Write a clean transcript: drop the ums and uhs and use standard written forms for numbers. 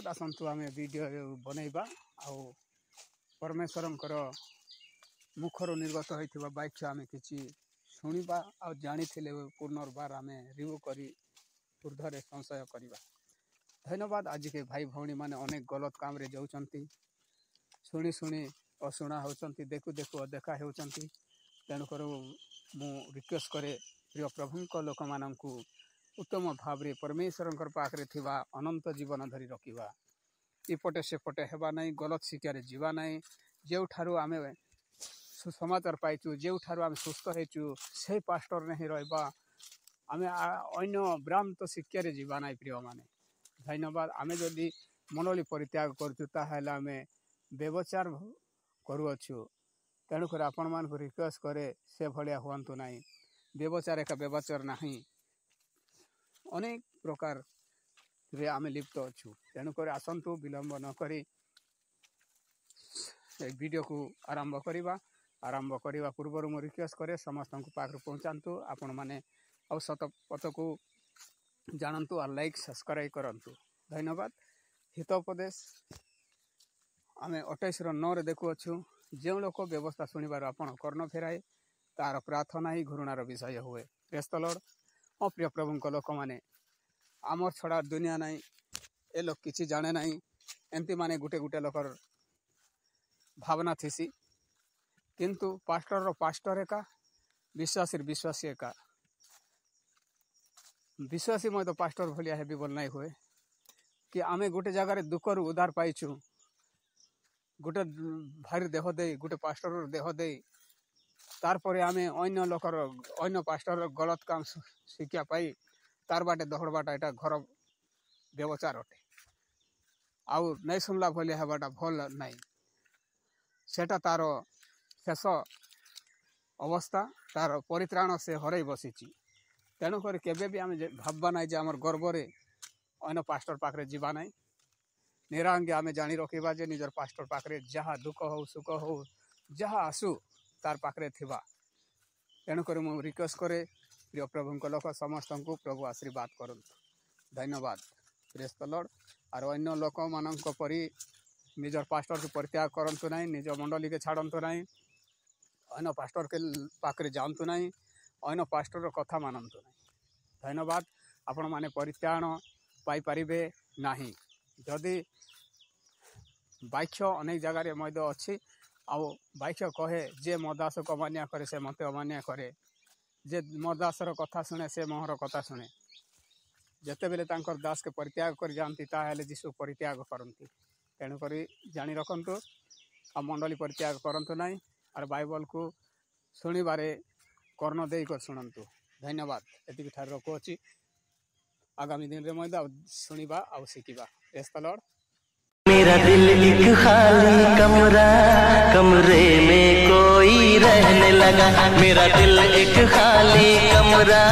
धन्यवाद। आसतु आम वीडियो बनैबा आउ परमेश्वरंकर मुखर निर्गत होता वाक्य आम कि शुणा आ जानी पुनर्बार आम रिव्यू करी ऊर्धरे संशय करवा। धन्यवाद। आज के भाई भौणी मैंने अनेक गलत काम रे जाउछंती, शुणी शुणी अशुणा होचंती, देखु देखु अदेखा होचंती। तेणुकर मु रिक्वेस्ट करे प्रिय प्रभु लोक माननकु उत्तम भाव रे परमेश्वर पाखरे थिबा अनंत जीवन धरी रखिबा। इपटे सेपटे हेबा नहीं, गलत शिक्षा जीवा नहीं। जो ठारू आमे सुसमाचार पाइचु, जो ठारू आमे सुस्थ हेचु से पास्टर नहीं रहबा। आमे अन्य भ्रांत शिक्षा जीवा नहीं। प्रिय माने धन्यवाद। आमे जदि मनोली परित्याग करचु ताहेला आमे व्यवचार करूछु। तेणुकर आपण मान को रिक्वेस्ट करे से भलिया हुआंतु नहीं। व्यवचार एक व्यवचार नहीं, अनेक प्रकार रे आमे लिप्त अच्छु। तेणुकर आसंतु विलंब न करी वीडियो को आरंभ करवा पूर्व मु रिक्वेस्ट करे समस्त को पाखर पहुँचातु। आपण माने आ सत पथ को जानतु और लाइक सब्सक्राइब करंतु। धन्यवाद। हितोपदेश आमे 28:9 देखुअछु। जो लोक व्यवस्था शुणिबार आपण कर्ण फेराए तार प्रार्थना ही घृणार विषय हुए। Praise the Lord. प्रिय प्रभु लोक माने आमर छड़ा दुनिया नहीं, ए लोक किसी जाने नहीं। एमती माने गुटे गुटे लोकर भावना थीसी, किंतु पास्टर एका विश्वासी विश्वासी एका विश्वासी मैं तो पास्टर भलिया हेबी बोल नहीं हुए कि आमे गोटे जगार दुखर उद्धार पाइछु। गोटे भाई देह दे गोटे पास्टर देह दे तार परे आमे अन्य लोकर अन्य पास्टर गलत काम शिक्षा पाई तार बाटे दहड़बाटा एटा घर व्यवचार अटे। आउ नहीं सुनला भलिया हेबाटा भल नहीं। सेटा तार शेष अवस्था, तार परित्राण से हरई बसीची। तेणुकर केबे भी आमे भाबबा नहीं जे आमर गर्वरे अन्य पास्टर पाखरे जीवा नहीं। निरांगे आमे जानी रखिबा जे निजर पास्टर पाखरे जहाँ दुख हो सुख हो जहाँ आसु तार पाखरे थिबा। तेणुकर मु रिक्वेस्ट करे प्रिय प्रभु लोक समस्त को प्रभु आशीर्वाद करंतु। धन्यवाद। Praise the Lord. और अन्य लोक मानक परी निजर पास्टर को परित्याग करंतु नहीं, निज मंडली के छाड़ंतु नहीं, अन्य पास्टर के पाखरे जांतु नहीं, अन्य पास्टर कथा मानंतु नहीं। धन्यवाद। आपण माने परित्राण पाई परिबे नहीं। जदि वाक्य अनेक जगार मैद अच्छी आ वाक्य कहे जे मो दास को अमान्य करे से मते अमान्य करे, जे मो दासर कथा शुणे से मोहर कथा शुणे। जिते बेले तांकर दास के परित्याग कर जाती ताहेले जीशु परित्याग करती। तेणुक जानी रखंतु आ मंडली परित्याग करंतु नहीं और बाइबल को शुणिबारे कर्ण देई कर शुणंतु। धन्यवाद। एतिक ठार रखुची। आगामी दिन रे मैदा शुणिबा आ शिखिबा। Praise the lord. मेरा दिल एक खाली कमरा, कमरे में कोई रहने लगा। मेरा दिल एक खाली कमरा।